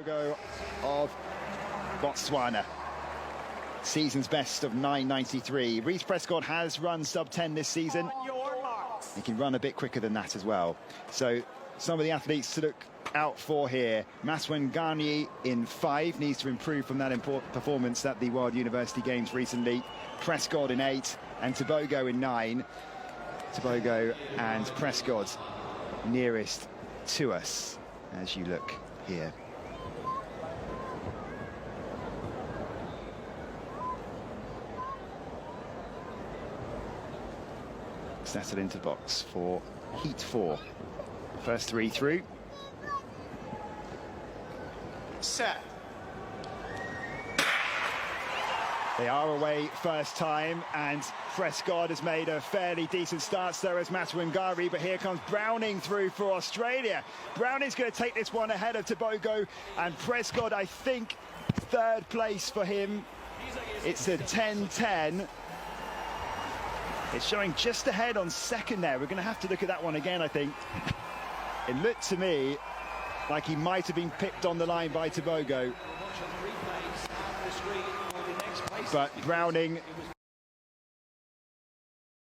Tebogo of Botswana. Season's best of 9.93. Reece Prescott has run sub-10 this season. He can run a bit quicker than that as well. So some of the athletes to look out for here. Maswanganyi in 5 needs to improve from that important performance at the World University Games recently. Prescott in 8 and Tebogo in 9. Tebogo and Prescott nearest to us as you look here. Settled into box for heat 4. First 3 through. Set. They are away first time, and Prescott has made a fairly decent start, so has Maswanganyi, but here comes Browning through for Australia. Browning's going to take this one ahead of Tebogo, and Prescott, I think, 3rd place for him. It's a 10-10. It's showing just ahead on 2nd there. We're going to have to look at that one again, I think. It looked to me like he might have been picked on the line by Tebogo. But Browning